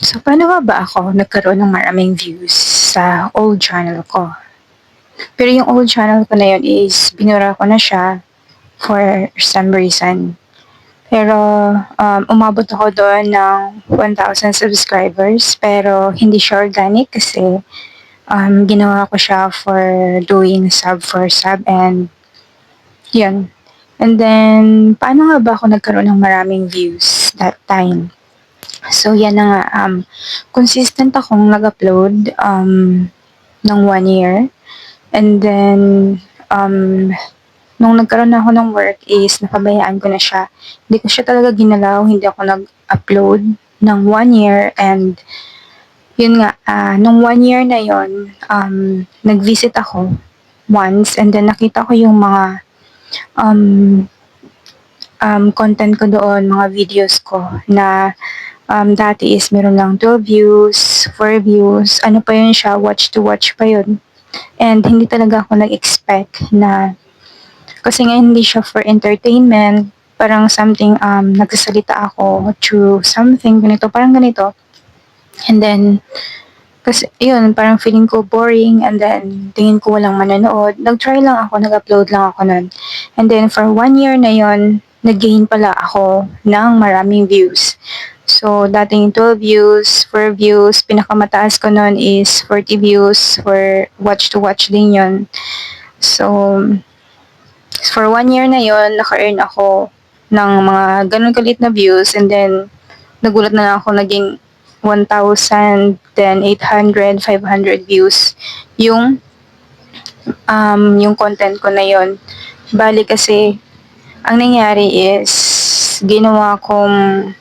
So, paano nga ba ako nagkaroon ng maraming views sa old channel ko? Pero yung old channel ko na yun is binura ko na siya for some reason. Pero umabot ako doon ng 1,000 subscribers pero hindi siya organic kasi ginawa ko siya for doing sub for sub and yun. And then, paano nga ba ako nagkaroon ng maraming views that time? So, yan na nga. Consistent akong nag-upload ng 1 year. And then, um, nung nagkaroon na ako ng work is napabayaan ko na siya. Hindi ko siya talaga ginalaw, hindi ako nag-upload ng 1 year and yun nga, nung 1 year na yun, nag-visit ako once and then nakita ko yung mga um, content ko doon, mga videos ko na dati is meron lang 12 views, 4 views, ano pa yun siya, watch to watch pa yun. And hindi talaga ako nag-expect na, kasi nga hindi siya for entertainment, parang something, nagsasalita ako through something ganito, parang ganito. And then, kasi yun, parang feeling ko boring and then tingin ko walang manonood. Nag-try lang ako, nag-upload lang ako nun. And then for 1 year na yun, nag-gain pala ako ng maraming views. So, dating 12 views, 4 views, pinakamataas ko nun is 40 views for watch to watch din yun. So, for 1 year na yun, naka-earn ako ng mga ganun kalit na views and then nagulat na lang ako naging 1,000, then 800, 500 views yung content ko na yun. Bali kasi, ang nangyari is, ginawa kong,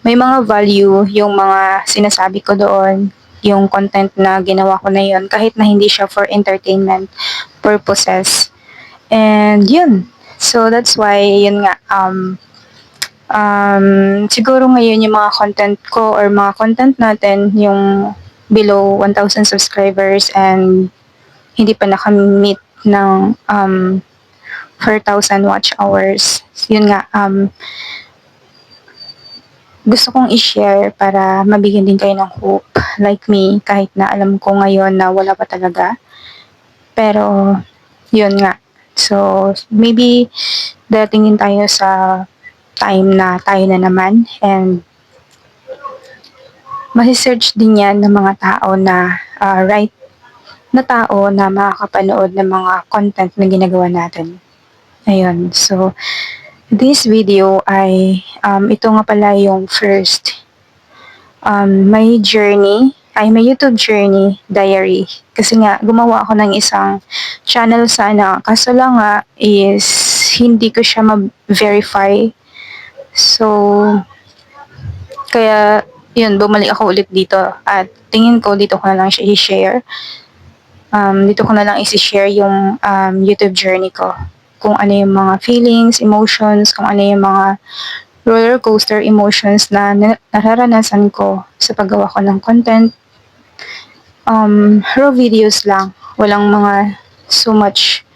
may mga value yung mga sinasabi ko doon, yung content na ginawa ko na yun, kahit na hindi siya for entertainment purposes. And yun. So, that's why, yun nga, siguro ngayon yung mga content ko or mga content natin, yung below 1,000 subscribers and hindi pa nakamit ng 4,000 watch hours. Yun nga, gusto kong i-share para mabigyan din kayo ng hope like me kahit na alam ko ngayon na wala pa talaga. Pero, yun nga. So, maybe darating din tayo sa time na tayo na naman and masisearch din yan ng mga tao na right na tao na makakapanood ng mga content na ginagawa natin. Ayun. So, this video ay, ito nga pala yung first my journey, ay may YouTube journey diary. Kasi nga, gumawa ako ng isang channel sana. Kaso lang nga is hindi ko siya ma-verify. So, kaya, yun, bumalik ako ulit dito. At tingin ko, dito ko na lang siya i-share. Dito ko na lang i-share yung YouTube journey ko. Kung ano yung mga feelings, emotions, kung ano yung mga roller coaster emotions na nararanasan ko sa paggawa ko ng content. Raw videos lang. Walang mga so much.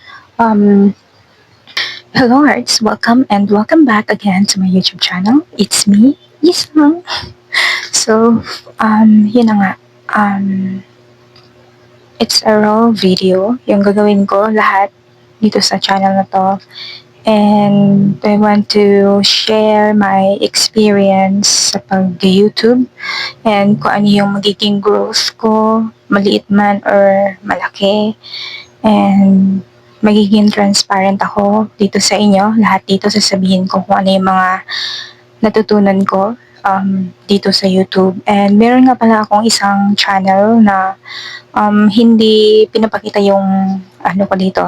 Hello hearts, welcome and welcome back again to my YouTube channel. It's me, Yisang. So, yun na nga. It's a raw video. Yung gagawin ko lahat dito sa channel na to. And I want to share my experience sa pag-YouTube and kung ano yung magiging growth ko, maliit man or malaki. And magiging transparent ako dito sa inyo. Lahat dito sasabihin ko kung ano yung mga natutunan ko dito sa YouTube. And meron nga pala akong isang channel na hindi pinapakita yung ano ko dito.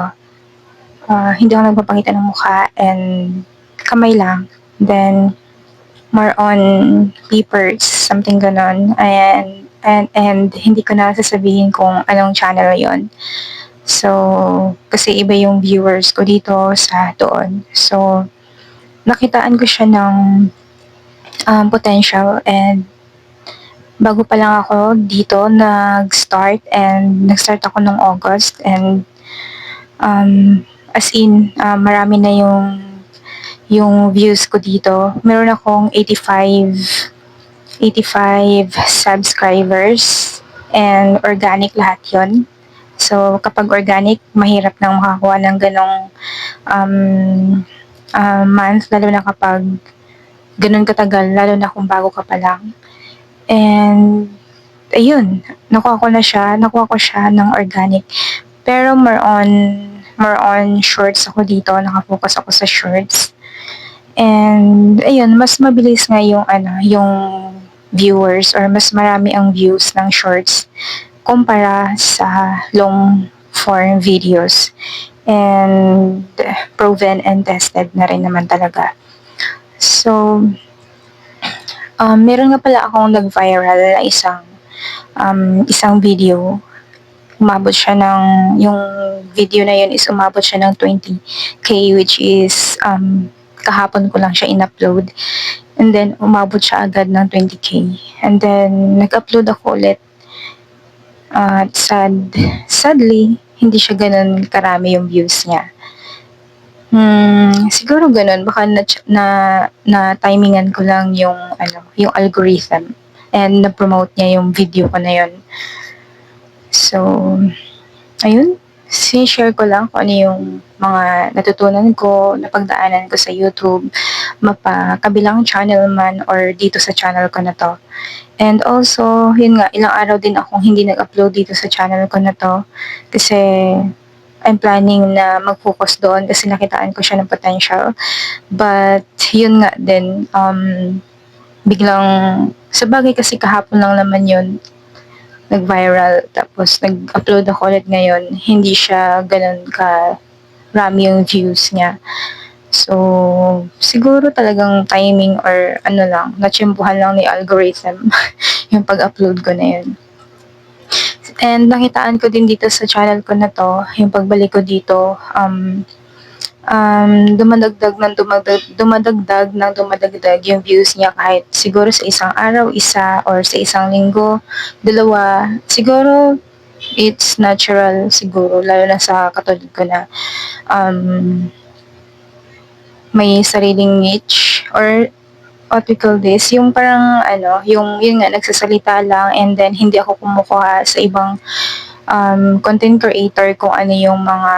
Hindi ako nagpapakita ng mukha and kamay lang. Then, more on papers, something ganon. And hindi ko na sasabihin kung anong channel yon. So, kasi iba yung viewers ko dito sa doon. So, nakitaan ko siya ng potential and bago pa lang ako dito nag-start and nag-start ako nung August and as in marami na yung views ko dito. Meron akong 85 subscribers, and organic lahat yon. So, kapag organic, mahirap nang makakuha ng ganong um, month, lalo na kapag ganun katagal, lalo na kung bago ka pa lang. And, ayun, nakuha ko siya ng organic. Pero more on shorts ako dito, nakafocus ako sa shorts. And, ayun, mas mabilis nga yung viewers or mas marami ang views ng shorts kumpara sa long form videos. And proven and tested na rin naman talaga. So, meron nga pala akong nag-viral na isang video. Umabot siya ng, yung video na yun is umabot siya ng 20K, which is kahapon ko lang siya in-upload. And then, umabot siya agad ng 20K. And then, nag-upload ako ulit. At sadly, hindi siya ganun karami yung views niya. Siguro ganun. Baka na timingan ko lang yung algorithm. And na-promote niya yung video ko na yun. So, ayun. Sinishare ko lang kung ano yung mga natutunan ko, napagdaanan ko sa YouTube, mapakabilang channel man or dito sa channel ko na to. And also, yun nga, ilang araw din akong hindi nag-upload dito sa channel ko na to. Kasi, I'm planning na mag-focus doon kasi nakitaan ko siya ng potential. But, yun nga din, biglang, sa bagay kasi kahapon lang naman yun, nag-viral. Tapos, nag-upload ako ulit ngayon. Hindi siya ganun ka rami yung views niya. So, siguro talagang timing or natsimpuhan lang ni algorithm yung pag-upload ko na yun. And nakitaan ko din dito sa channel ko na to, yung pagbalik ko dito, dumadagdag yung views niya kahit siguro sa isang araw, isa, or sa isang linggo, dalawa. Siguro, it's natural siguro, lalo na sa katulad ko na may sariling niche or what we call this, yung parang yun nga, nagsasalita lang and then hindi ako kumukuha sa ibang content creator kung ano yung mga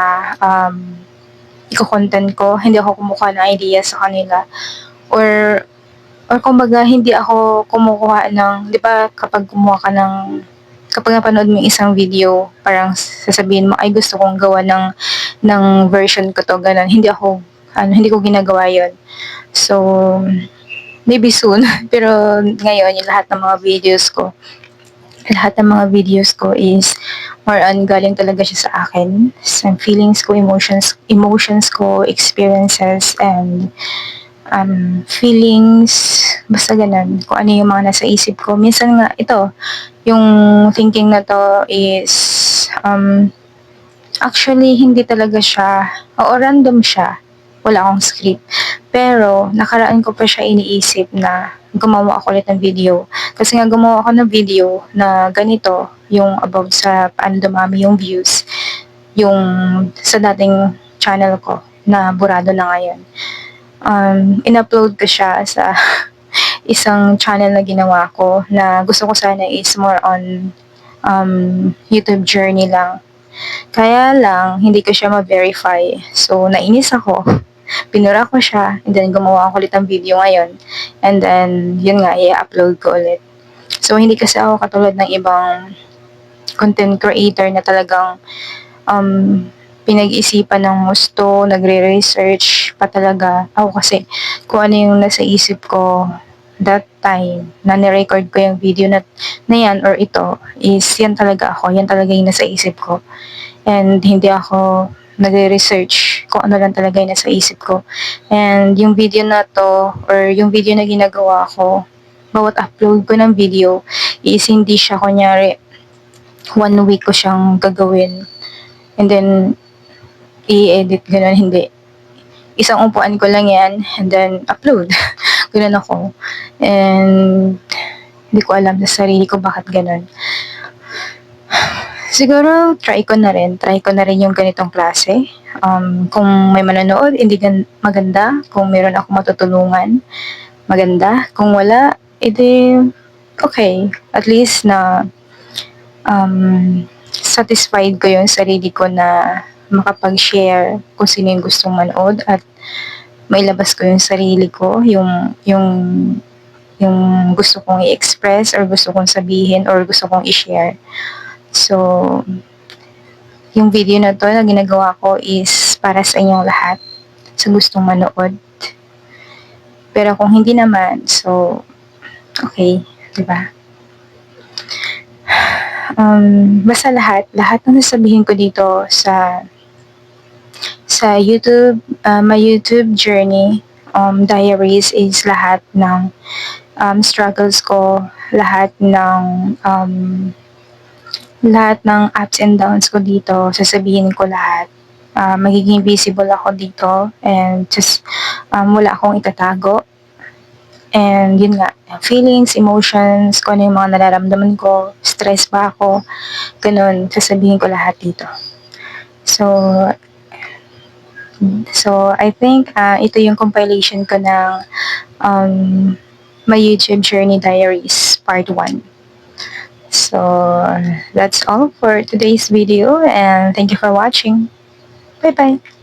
iko-content ko, hindi ako kumukuha ng ideas sa kanila. Or kumbaga, hindi ako kumukuha ng, di ba kapag kapag napanood mo yung isang video, parang sasabihin mo, ay gusto kong gawa ng version ko to, ganun. Hindi ko ginagawa yun. So, maybe soon. Pero ngayon, yung lahat ng mga videos ko is more on galing talaga siya sa akin. Sa feelings ko, emotions ko, experiences, and feelings, basta ganun. Kung ano yung mga nasa isip ko. Minsan nga, yung thinking na to is, actually, hindi talaga siya, random siya. Wala akong script. Pero, nakaraan ko pa siya iniisip na gumawa ako ulit ng video. Kasi nga gumawa ako ng video na ganito, yung about sa paano dumami yung views, yung sa dating channel ko na burado na ngayon. In-upload ko siya sa isang channel na ginawa ko na gusto ko sana is more on YouTube journey lang. Kaya lang, hindi ko siya ma-verify. So, nainis ako. Pinura ko siya, and then gumawa ako ulit ng video ngayon. And then, yun nga, i-upload ko ulit. So, hindi kasi ako katulad ng ibang content creator na talagang pinag-isipan ng gusto, nagre-research pa talaga. Ako kasi, kung ano yung nasa isip ko that time, na nirecord ko yung video na yan or ito, is yan talaga ako. Yan talaga yung nasa isip ko. And hindi ako nagre-research kung ano lang talaga yung nasa isip ko. And yung video na to, or yung video na ginagawa ko, bawat upload ko ng video, is hindi siya kunyari, 1 week ko siyang gagawin. And then, i-edit, gano'n, hindi. Isang upuan ko lang yan, and then, upload. Gano'n ako. And, hindi ko alam sa sarili ko bakit gano'n. Siguro, try ko na rin yung ganitong klase. Kung may manonood, hindi maganda. Kung meron ako matutulungan, maganda. Kung wala, edi, okay, at least na satisfied ko yung sarili ko na makapag-share kung sino yung gustong manood at mailabas ko yung sarili ko, yung gusto kong i-express or gusto kong sabihin or gusto kong i-share. So, yung video na to na ginagawa ko is para sa inyong lahat sa gustong manood. Pero kung hindi naman, so, okay, di ba? Basta lahat ng sasabihin ko dito sa YouTube, my YouTube journey, diaries is lahat ng struggles ko, lahat ng ups and downs ko dito, sasabihin ko lahat. Magiging visible ako dito and just wala akong itatago. And yun nga, feelings, emotions, kung ano yung mga nararamdaman ko, stress ba ako, ganun, sasabihin ko lahat dito. So, I think ito yung compilation ko ng um, my YouTube Journey Diaries Part 1. So, that's all for today's video and thank you for watching. Bye-bye!